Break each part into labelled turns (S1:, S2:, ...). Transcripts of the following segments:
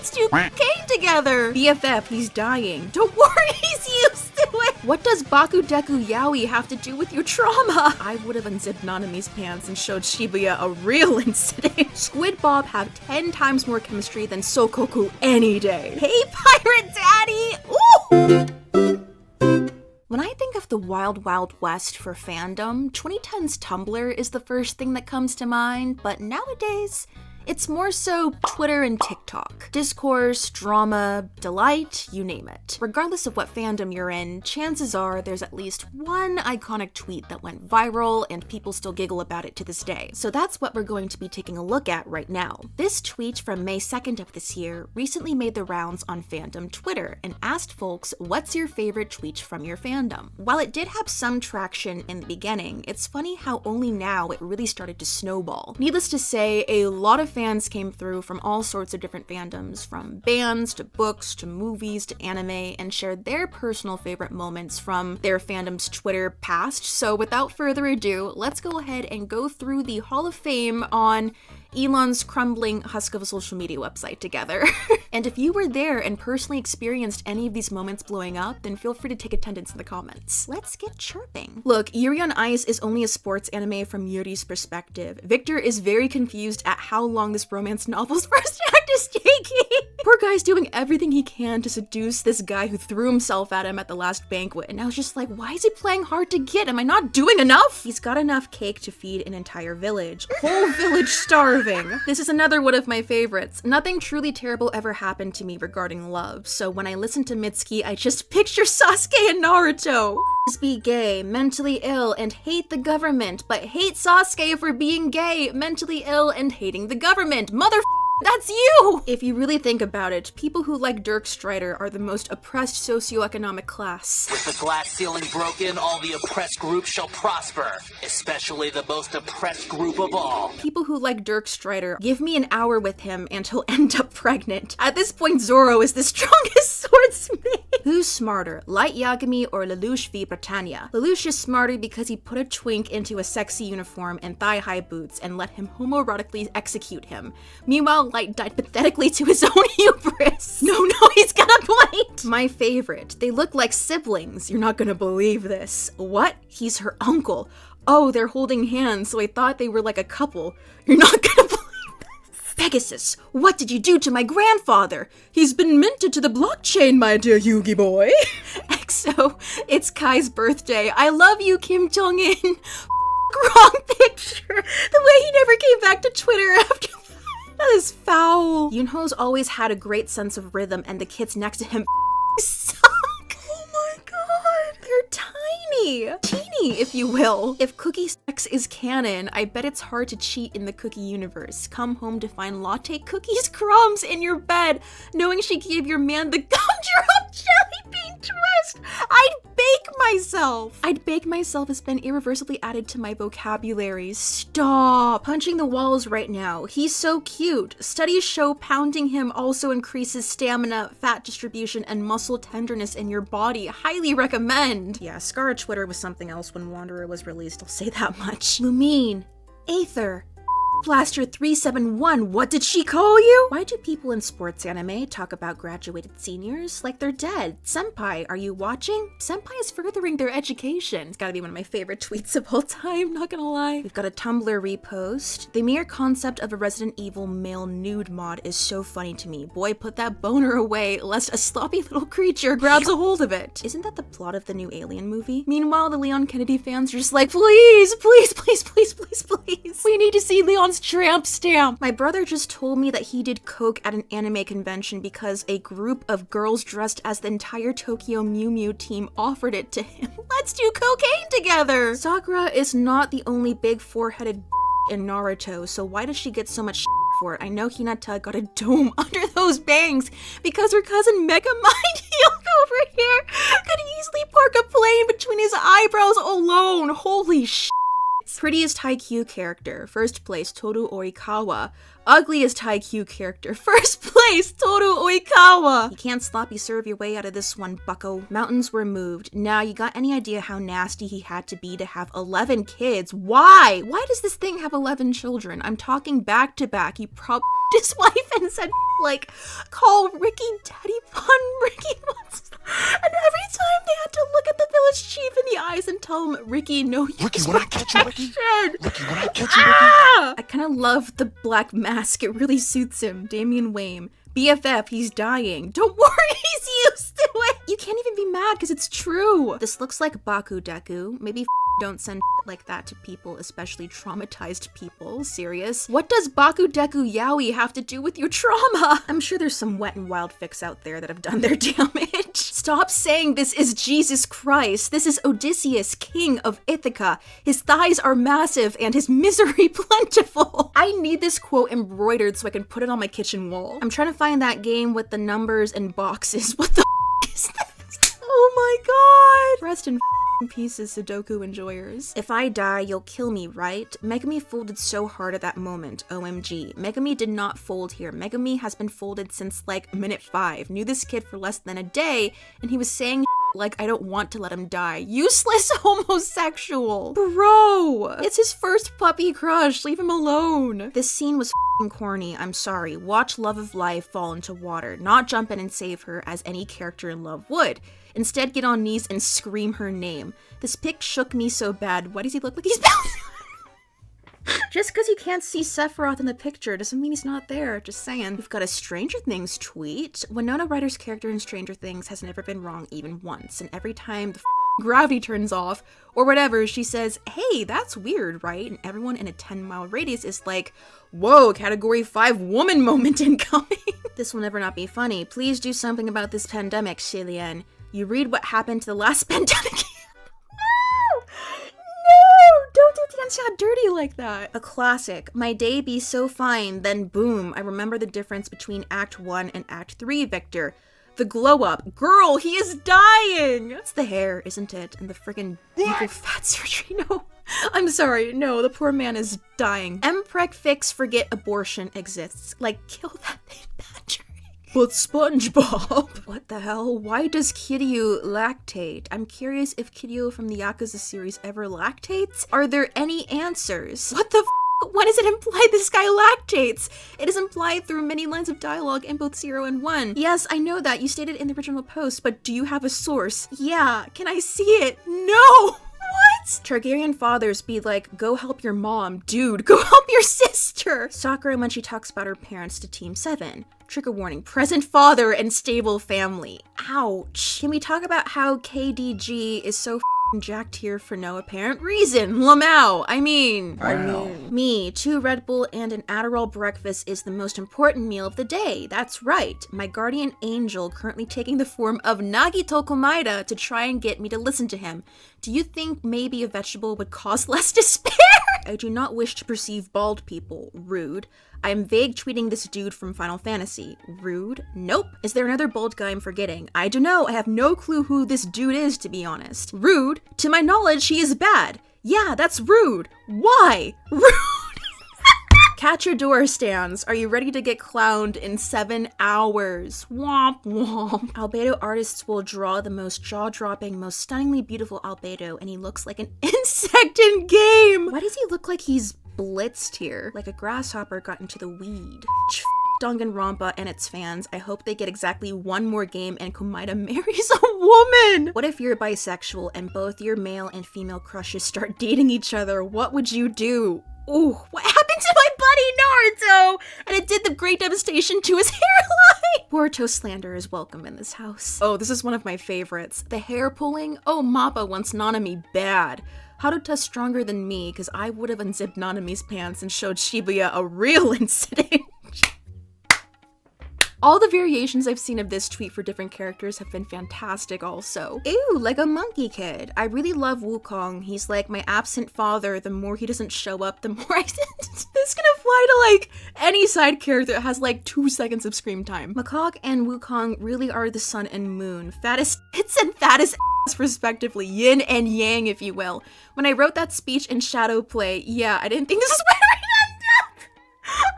S1: Let's do cocaine together. BFF, he's dying. Don't worry, he's used to it. What does Bakudeku Yaoi have to do with your trauma? I would have unzipped Nanami's pants and showed Shibuya a real incident. Squid Bob have 10 times more chemistry than Sokoku any day. Hey, Pirate Daddy! Ooh! When I think of the wild, wild west for fandom, 2010's Tumblr is the first thing that comes to mind, but nowadays, it's more so Twitter and TikTok. Discourse, drama, delight, you name it. Regardless of what fandom you're in, chances are there's at least one iconic tweet that went viral and people still giggle about it to this day. So that's what we're going to be taking a look at right now. This tweet from May 2nd of this year recently made the rounds on fandom Twitter and asked folks, what's your favorite tweet from your fandom? While it did have some traction in the beginning, it's funny how only now it really started to snowball. Needless to say, a lot of fans came through from all sorts of different fandoms, from bands to books to movies to anime, and shared their personal favorite moments from their fandom's Twitter past. So without further ado, let's go ahead and go through the Hall of Fame on Elon's crumbling husk of a social media website together. And if you were there and personally experienced any of these moments blowing up, then feel free to take attendance in the comments. Let's get chirping. Look, Yuri on Ice is only a sports anime from Yuri's perspective. Victor is very confused at how long this romance novel's first act is taking. Poor guy's doing everything he can to seduce this guy who threw himself at him at the last banquet, and I was just like, why is he playing hard to get? Am I not doing enough? He's got enough cake to feed an entire village. Whole village starving. This is another one of my favorites. Nothing truly terrible ever happened to me regarding love, so when I listen to Mitsuki, I just picture Sasuke and Naruto. Be gay, mentally ill, and hate the government, but hate Sasuke for being gay, mentally ill, and hating the government. That's you! If you really think about it, people who like Dirk Strider are the most oppressed socioeconomic class.
S2: With the glass ceiling broken, all the oppressed groups shall prosper, especially the most oppressed group of all.
S1: People who like Dirk Strider, give me an hour with him and he'll end up pregnant. At this point, Zoro is the strongest swordsman. Who's smarter, Light Yagami or Lelouch v Britannia? Lelouch is smarter because he put a twink into a sexy uniform and thigh-high boots and let him homoerotically execute him. Meanwhile, Light died pathetically to his own hubris. No, he's got a point! My favorite. They look like siblings. You're not gonna believe this. What? He's her uncle. Oh, they're holding hands, so I thought they were like a couple. You're not gonna believe this. Pegasus, what did you do to my grandfather? He's been minted to the blockchain, my dear Yugi boy. EXO, it's Kai's birthday. I love you, Kim Jong-un. Wrong picture. The way he never came back to Twitter after that is foul. Yunho's always had a great sense of rhythm, and the kids next to him suck. Oh my god, they're tiny. Teeny, if you will. If cookie sex is canon, I bet it's hard to cheat in the cookie universe. Come home to find latte cookies crumbs in your bed, knowing she gave your man the gumdrop jelly bean twist. I'd bake myself has been irreversibly added to my vocabulary. Stop punching the walls right now. He's so cute. Studies show pounding him also increases stamina, fat distribution, and muscle tenderness in your body. Highly recommend. Yeah, Scar Twitter was something else when Wanderer was released, I'll say that much. Lumine. Aether. Blaster 371, what did she call you? Why do people in sports anime talk about graduated seniors like they're dead? Senpai, are you watching? Senpai is furthering their education. It's gotta be one of my favorite tweets of all time, not gonna lie. We've got a Tumblr repost. The mere concept of a Resident Evil male nude mod is so funny to me. Boy, put that boner away, lest a sloppy little creature grabs a hold of it. Isn't that the plot of the new Alien movie? Meanwhile, the Leon Kennedy fans are just like, please, please, please, please, please, please. We need to see Leon's tramp stamp. My brother just told me that he did coke at an anime convention because a group of girls dressed as the entire Tokyo Mew Mew team offered it to him. Let's do cocaine together! Sakura is not the only big four-headed in Naruto, so why does she get so much for it? I know Hinata got a dome under those bangs because her cousin Mega Mind Healed over here could easily park a plane between his eyebrows alone. Holy shit. Prettiest Haikyuu character, first place, Toru Oikawa. Ugliest Haikyuu character, first place, Toru Oikawa. Wow! You can't sloppy serve your way out of this one, bucko. Mountains were moved. Now, you got any idea how nasty he had to be to have 11 kids? Why? Why does this thing have 11 children? I'm talking back to back. He probably his wife and said, like, call Ricky Daddy Fun Ricky once. And every time they had to look at the village chief in the eyes and tell him, Ricky, no,
S3: Ricky, when I catch you, Ricky. Ricky, when I catch you, Ricky.
S1: I kind of love the black mask. It really suits him. Damian Wayne. BFF, he's dying. Don't worry, he's used to it. You can't even be mad because it's true. This looks like Baku Deku. Maybe don't send like that to people, especially traumatized people. Serious. What does Baku Deku Yaoi have to do with your trauma? I'm sure there's some Wet and Wild fics out there that have done their damage. Stop saying this is Jesus Christ. This is Odysseus, king of Ithaca. His thighs are massive and his misery plentiful. I need this quote embroidered so I can put it on my kitchen wall. I'm trying to find that game with the numbers and boxes. What the is this? Oh my god. Rest in pieces, Sudoku enjoyers. If I die, you'll kill me, right? Megami folded so hard at that moment. OMG. Megami did not fold here. Megami has been folded since like minute 5. Knew this kid for less than a day, and he was saying like I don't want to let him die. Useless homosexual. Bro! It's his first puppy crush. Leave him alone. This scene was corny. I'm sorry. Watch Love of Life fall into water. Not jump in and save her as any character in love would. Instead, get on knees and scream her name. This pic shook me so bad. Why does he look like he's bouncing? Just because you can't see Sephiroth in the picture doesn't mean he's not there. Just saying. We've got a Stranger Things tweet. Winona Ryder's character in Stranger Things has never been wrong even once. And every time the gravity turns off, or whatever, she says, hey, that's weird, right? And everyone in a 10-mile radius is like, whoa, category 5 woman moment incoming. This will never not be funny. Please do something about this pandemic, Shilian. You read what happened to the last pandemic. No! Don't do Tianxia dirty like that. A classic. My day be so fine, then boom, I remember the difference between Act 1 and Act 3, Victor. The glow up. Girl, he is dying! It's the hair, isn't it? And the friggin' evil fat surgery. No. I'm sorry. No, the poor man is dying. Mpreg fix forget abortion exists. Like, kill that thing, Patrick. But SpongeBob! What the hell? Why does Kiryu lactate? I'm curious if Kiryu from the Yakuza series ever lactates? Are there any answers? What the f***? When is it implied this guy lactates? It is implied through many lines of dialogue in both 0 and 1. Yes, I know that. You stated in the original post, but do you have a source? Yeah. Can I see it? No! What? Targaryen fathers be like, go help your mom. Dude, go help your sister! Sakura when she talks about her parents to Team 7. Trigger warning, present father and stable family. Ouch. Can we talk about how KDG is so jacked here for no apparent reason? Lamau, I mean, me, 2 Red Bull and an Adderall breakfast is the most important meal of the day. That's right. My guardian angel currently taking the form of Nagito Komaeda to try and get me to listen to him. Do you think maybe a vegetable would cause less despair? I do not wish to perceive bald people. Rude. I am vague tweeting this dude from Final Fantasy. Rude? Nope. Is there another bald guy I'm forgetting? I don't know. I have no clue who this dude is, to be honest. Rude? To my knowledge, he is bad. Yeah, that's rude. Why? Rude! Catch your door stands. Are you ready to get clowned in 7 hours? Womp womp. Albedo artists will draw the most jaw-dropping, most stunningly beautiful Albedo, and he looks like an insect in game. Why does he look like he's blitzed here? Like a grasshopper got into the weed. Danganronpa and its fans. I hope they get exactly 1 more game and Komaeda marries a woman! What if you're bisexual and both your male and female crushes start dating each other? What would you do? Ooh, what happened to my buddy Naruto? And it did the great devastation to his hairline! Boruto slander is welcome in this house. Oh, this is one of my favorites. The hair pulling? Oh, Mappa wants Nanami bad. Haruto's stronger than me, because I would have unzipped Nanami's pants and showed Shibuya a real incident. All the variations I've seen of this tweet for different characters have been fantastic also. Ew, like a monkey kid. I really love Wukong. He's like my absent father. The more he doesn't show up, the more I... This can apply to like any side character that has like 2 seconds of screen time. Makog and Wukong really are the sun and moon. Fattest tits and fattest ass respectively. Yin and yang, if you will. When I wrote that speech in Shadow Play, yeah, I didn't think this is where it ended up.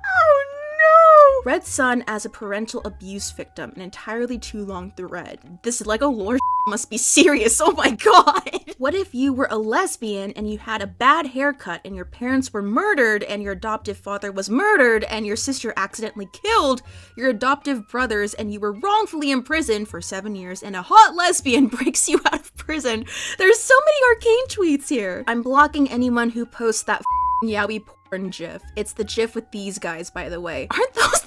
S1: Oh no! Red Sun as a parental abuse victim, an entirely too long thread. This Lego lore must be serious, oh my god! What if you were a lesbian and you had a bad haircut and your parents were murdered and your adoptive father was murdered and your sister accidentally killed your adoptive brothers and you were wrongfully imprisoned for 7 years and a hot lesbian breaks you out of prison? There's so many arcane tweets here. I'm blocking anyone who posts that yaoi porn gif. It's the gif with these guys, by the way. Aren't those?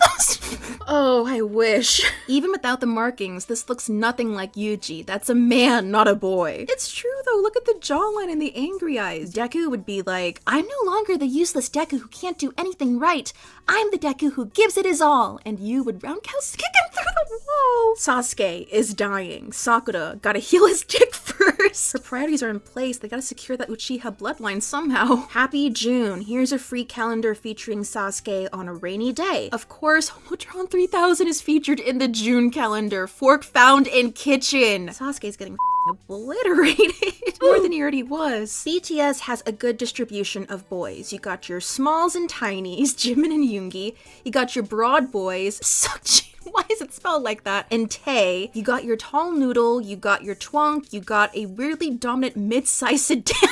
S1: Oh, I wish. Even without the markings, this looks nothing like Yuji. That's a man, not a boy. It's true though, look at the jawline and the angry eyes. Deku would be like, I'm no longer the useless Deku who can't do anything right. I'm the Deku who gives it his all. And you would roundhouse kick him through the wall. Sasuke is dying. Sakura gotta heal his dick first. Her priorities are in place. They gotta secure that Uchiha bloodline somehow. Happy June. Here's a free calendar featuring Sasuke on a rainy day. Of course, Homotron 3000 is featured in the June calendar. Fork found in kitchen. Sasuke's getting obliterated more than he already was. BTS has a good distribution of boys. You got your smalls and tinies, Jimin and Yoongi. You got your broad boys, Seokjin. Why is it spelled like that? And Tae. You got your tall noodle, you got your twunk, you got a weirdly dominant mid-sized sedan.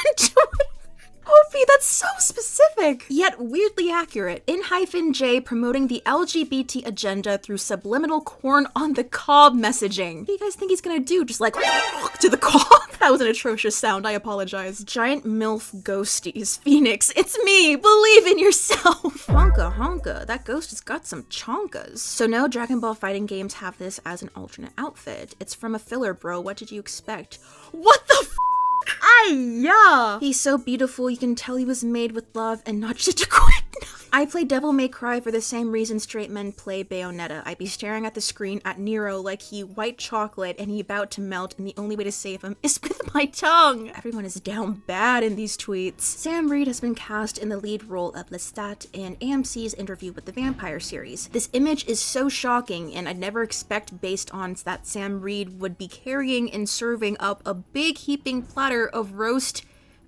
S1: Opie, that's so specific, yet weirdly accurate. In-J promoting the LGBT agenda through subliminal corn on the cob messaging. What do you guys think he's gonna do? Just like to the cob? That was an atrocious sound, I apologize. Giant MILF ghosties. Phoenix, it's me! Believe in yourself! Honka honka, that ghost has got some chonkas. So no Dragon Ball fighting games have this as an alternate outfit. It's from a filler, bro. What did you expect? What the f***? Yeah. He's so beautiful, you can tell he was made with love and not just a quick knife. I play Devil May Cry for the same reason straight men play Bayonetta. I'd be staring at the screen at Nero like he white chocolate and he about to melt and the only way to save him is with my tongue. Everyone is down bad in these tweets. Sam Reed has been cast in the lead role of Lestat in AMC's Interview with the Vampire series. This image is so shocking and I'd never expect based on that Sam Reed would be carrying and serving up a big heaping platter of roast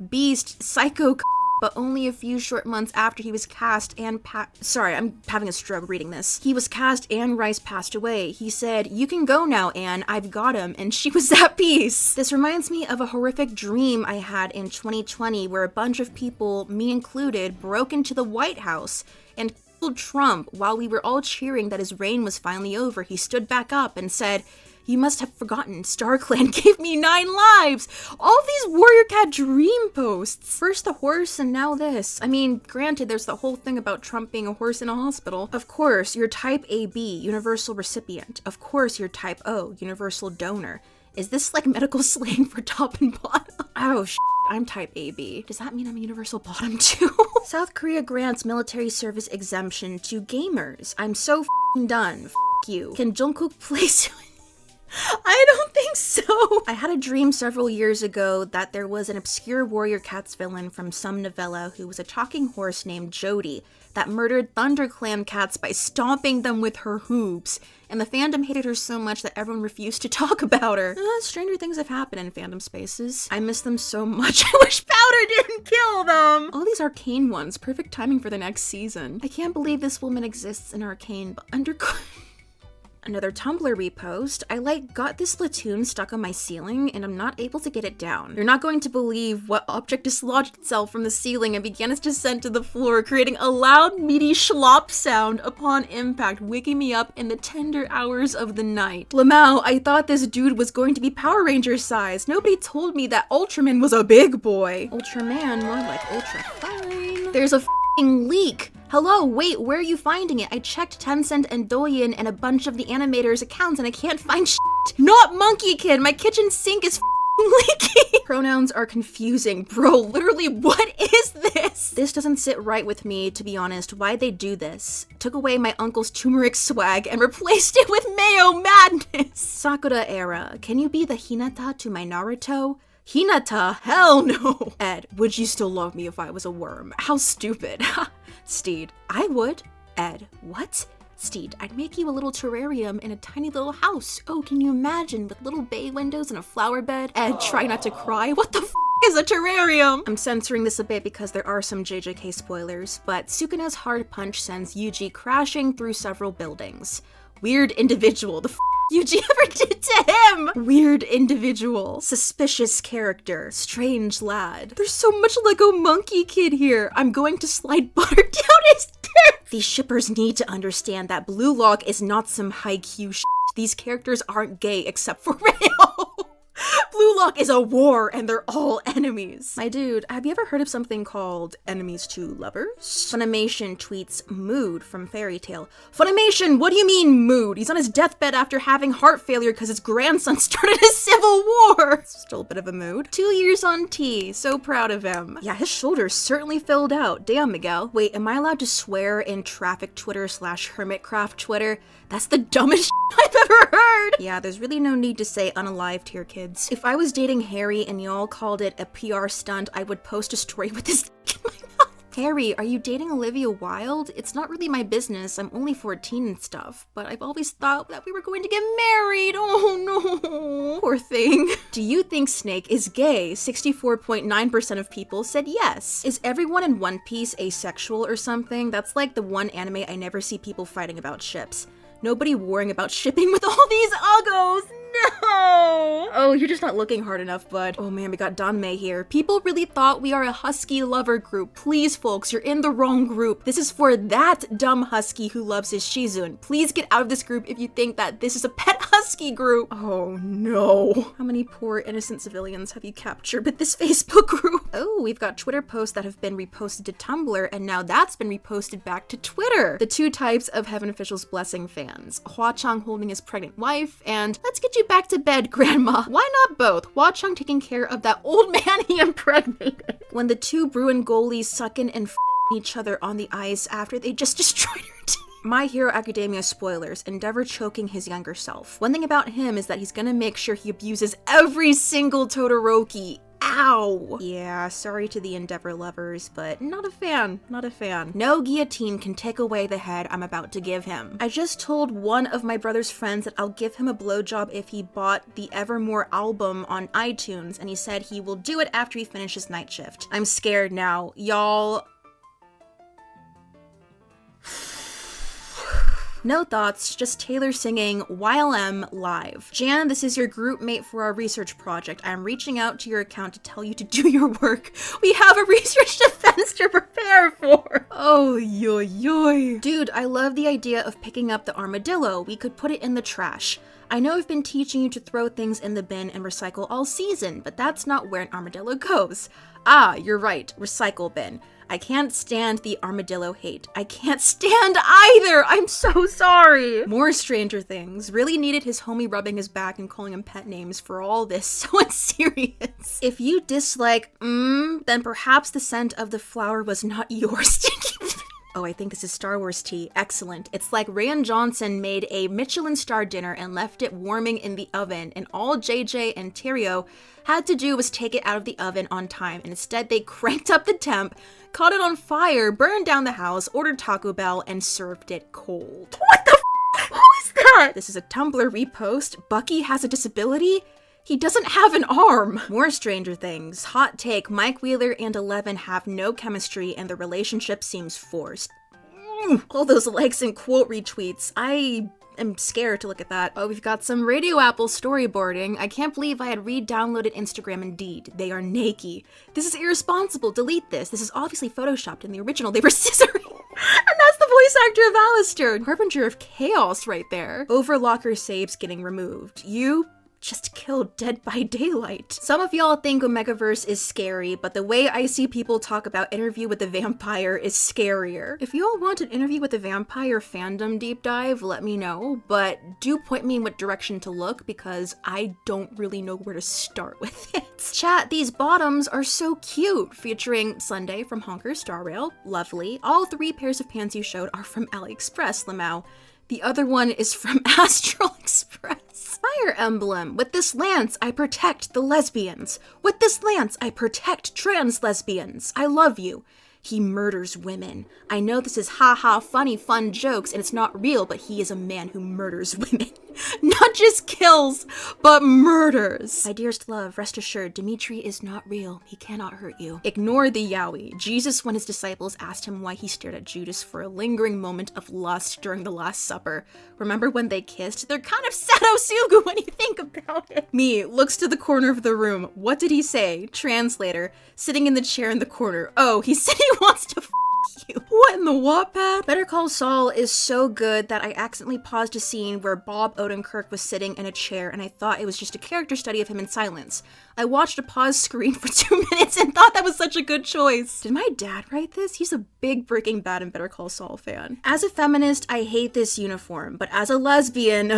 S1: beast psycho but only a few short months after he was cast and sorry, I'm having a stroke reading this. He was cast and Rice passed away. He said, "You can go now, Anne, I've got him," and she was at peace. This reminds me of a horrific dream I had in 2020 where a bunch of people, me included, broke into the White House and killed Trump while we were all cheering that his reign was finally over. He stood back up and said, "You must have forgotten, StarClan gave me 9 lives!" All these Warrior Cat dream posts. First the horse and now this. I mean, granted, there's the whole thing about Trump being a horse in a hospital. Of course, you're type AB, universal recipient. Of course, you're type O, universal donor. Is this like medical slang for top and bottom? Oh, I'm type AB. Does that mean I'm universal bottom too? South Korea grants military service exemption to gamers. I'm so done. You. Can Jungkook play soon? I don't think so. I had a dream several years ago that there was an obscure Warrior Cats villain from some novella who was a talking horse named Jody that murdered ThunderClan cats by stomping them with her hooves. And the fandom hated her so much that everyone refused to talk about her. Stranger things have happened in fandom spaces. I miss them so much. I wish Powder didn't kill them. All these arcane ones. Perfect timing for the next season. I can't believe this woman exists in Arcane, but Another Tumblr repost. I got this Splatoon stuck on my ceiling and I'm not able to get it down. You're not going to believe what object dislodged itself from the ceiling and began its descent to the floor, creating a loud, meaty schlop sound upon impact, waking me up in the tender hours of the night. Lamau, I thought this dude was going to be Power Ranger size. Nobody told me that Ultraman was a big boy. Ultraman, more like Ultra Fine. There's a leak. Hello, wait, where are you finding it? I checked Tencent and Douyin and a bunch of the animators' accounts and I can't find shit. Not Monkey Kid, my kitchen sink is leaky. Pronouns are confusing. Bro, literally, what is this? This doesn't sit right with me, to be honest. Why'd they do this? Took away my uncle's turmeric swag and replaced it with mayo madness. Sakura era. Can you be the Hinata to my Naruto? Hinata? Hell no! Ed, would you still love me if I was a worm? How stupid. Steed, I would. Ed, what? Steed, I'd make you a little terrarium in a tiny little house. Oh, can you imagine, with little bay windows and a flower bed? Ed, try not to cry. What the f***? is a terrarium? I'm censoring this a bit because there are some JJK spoilers, but Sukuna's hard punch sends Yuji crashing through several buildings. Weird individual. The Yuji ever did to him? Weird individual. Suspicious character. Strange lad. There's so much Lego monkey kid here. I'm going to slide butter down his dick. These shippers need to understand that Blue Lock is not some high-Q shit. These characters aren't gay except for Rayo. Blue Lock is a war and they're all enemies. My dude, have you ever heard of something called enemies to lovers? Funimation tweets mood from Fairy Tail. Funimation, what do you mean mood? He's on his deathbed after having heart failure because his grandson started a civil war. Still a bit of a mood. 2 years on T, so proud of him. Yeah, his shoulders certainly filled out. Damn, Miguel. Wait, am I allowed to swear in traffic Twitter / Hermitcraft Twitter? That's the dumbest shit I've ever heard! Yeah, there's really no need to say unalived here, kids. If I was dating Harry and y'all called it a PR stunt, I would post a story with this dick in my mouth. Harry, are you dating Olivia Wilde? It's not really my business, I'm only 14 and stuff, but I've always thought that we were going to get married. Oh no. Poor thing. Do you think Snake is gay? 64.9% of people said yes. Is everyone in One Piece asexual or something? That's like the one anime I never see people fighting about ships. Nobody worrying about shipping with all these uggos. No! Oh, you're just not looking hard enough, bud. Oh man, we got Danmei here. People really thought we are a husky lover group. Please, folks, you're in the wrong group. This is for that dumb husky who loves his Shizun. Please get out of this group if you think that this is a pet husky group. Oh no. How many poor innocent civilians have you captured with this Facebook group? Oh, we've got Twitter posts that have been reposted to Tumblr, and now that's been reposted back to Twitter. The two types of Heaven Official's Blessing fans. Hua Chang holding his pregnant wife, and let's get you back to bed, Grandma. Why not both? Hua Chang taking care of that old man he impregnated. When the two Bruin goalies sucking and each other on the ice after they just destroyed her team. My Hero Academia spoilers, Endeavor choking his younger self. One thing about him is that he's gonna make sure he abuses every single Todoroki. Ow! Yeah, sorry to the Endeavor lovers, but not a fan, not a fan. No guillotine can take away the head I'm about to give him. I just told one of my brother's friends that I'll give him a blowjob if he bought the Evermore album on iTunes, and he said he will do it after he finishes night shift. I'm scared now. Y'all... No thoughts, just Taylor singing YLM live. Jan, this is your group mate for our research project. I'm reaching out to your account to tell you to do your work. We have a research defense to prepare for. Oh, yoy yoy. Dude, I love the idea of picking up the armadillo. We could put it in the trash. I know I've been teaching you to throw things in the bin and recycle all season, but that's not where an armadillo goes. Ah, you're right, recycle bin. I can't stand the armadillo hate. I can't stand either! I'm so sorry! More Stranger Things. Really needed his homie rubbing his back and calling him pet names for all this so unserious. If you dislike then perhaps the scent of the flower was not your stinky. Oh, I think this is Star Wars tea. Excellent. It's like Rian Johnson made a Michelin star dinner and left it warming in the oven, and all JJ and Terrio had to do was take it out of the oven on time, and instead they cranked up the temp, caught it on fire, burned down the house, ordered Taco Bell, and served it cold. What the f? Who is that? This is a Tumblr repost. Bucky has a disability? He doesn't have an arm! More Stranger Things. Hot take, Mike Wheeler and Eleven have no chemistry and the relationship seems forced. All those likes and quote retweets. I am scared to look at that. Oh, we've got some Radio Apple storyboarding. I can't believe I had re-downloaded Instagram Indeed. They are naked. This is irresponsible. Delete this. This is obviously photoshopped. In the original, they were scissoring. And that's the voice actor of Alistair. Harbinger of Chaos right there. Overlocker saves getting removed. You just killed Dead by Daylight. Some of y'all think Omegaverse is scary, but the way I see people talk about Interview with the Vampire is scarier. If y'all want an Interview with the Vampire fandom deep dive, let me know, but do point me in what direction to look because I don't really know where to start with it. Chat, these bottoms are so cute, featuring Sunday from Honker Star Rail, lovely. All 3 pairs of pants you showed are from AliExpress, Lamau. The other one is from Astral Express. Fire Emblem. With this lance, I protect the lesbians. With this lance, I protect trans lesbians. I love you. He murders women. I know this is haha funny fun jokes and it's not real, but he is a man who murders women. Not just kills, but murders. My dearest love, rest assured, Dimitri is not real. He cannot hurt you. Ignore the yaoi. Jesus, when his disciples asked him why he stared at Judas for a lingering moment of lust during the Last Supper. Remember when they kissed? They're kind of sadosugu when you think about it. Me looks to the corner of the room. What did he say? Translator, sitting in the chair in the corner. Oh, he said he wants to you. What in the Wattpad? Better Call Saul is so good that I accidentally paused a scene where Bob Odenkirk was sitting in a chair and I thought it was just a character study of him in silence. I watched a pause screen for 2 minutes and thought that was such a good choice. Did my dad write this? He's a big Breaking Bad and Better Call Saul fan. As a feminist, I hate this uniform, but as a lesbian,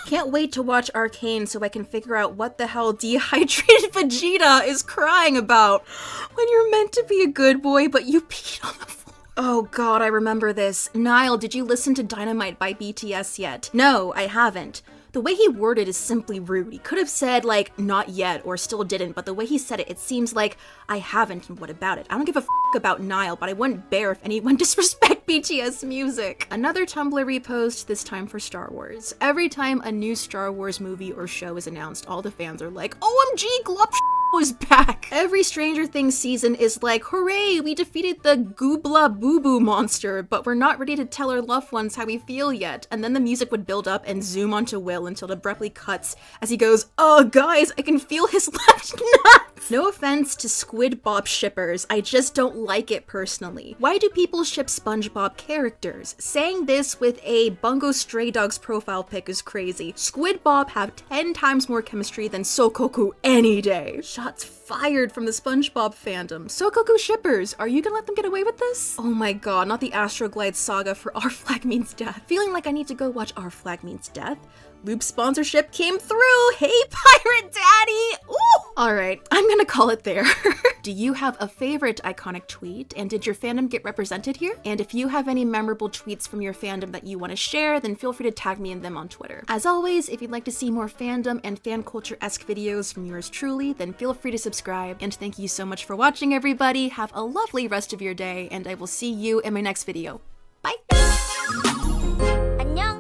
S1: can't wait to watch Arcane so I can figure out what the hell dehydrated Vegeta is crying about. When you're meant to be a good boy, but you peed on the floor. Oh god, I remember this. Niall, did you listen to Dynamite by BTS yet? No, I haven't. The way he worded is simply rude. He could have said, like, not yet, or still didn't, but the way he said it, it seems like, I haven't, and what about it? I don't give a f about Niall, but I wouldn't bear if anyone disrespect BTS music. Another Tumblr repost, this time for Star Wars. Every time a new Star Wars movie or show is announced, all the fans are like, OMG, Glop was back. Every Stranger Things season is like, hooray, we defeated the Goobla Boo Boo monster, but we're not ready to tell our loved ones how we feel yet. And then the music would build up and zoom onto Will until it abruptly cuts as he goes, oh guys, I can feel his left nuts. No offense to Squid Bob shippers, I just don't like it personally. Why do people ship SpongeBob characters? Saying this with a Bungo Stray Dogs profile pic is crazy. Squid Bob have 10 times more chemistry than Sokoku any day. Shots fired from the SpongeBob fandom. Sokoku shippers, are you gonna let them get away with this? Oh my god, not the Astroglide saga for Our Flag Means Death. Feeling like I need to go watch Our Flag Means Death? Loop sponsorship came through! Hey, Pirate Daddy! Ooh! Alright, I'm gonna call it there. Do you have a favorite iconic tweet? And did your fandom get represented here? And if you have any memorable tweets from your fandom that you want to share, then feel free to tag me in them on Twitter. As always, if you'd like to see more fandom and fan culture-esque videos from yours truly, then feel free to subscribe. And thank you so much for watching, everybody. Have a lovely rest of your day, and I will see you in my next video. Bye!
S4: 안녕.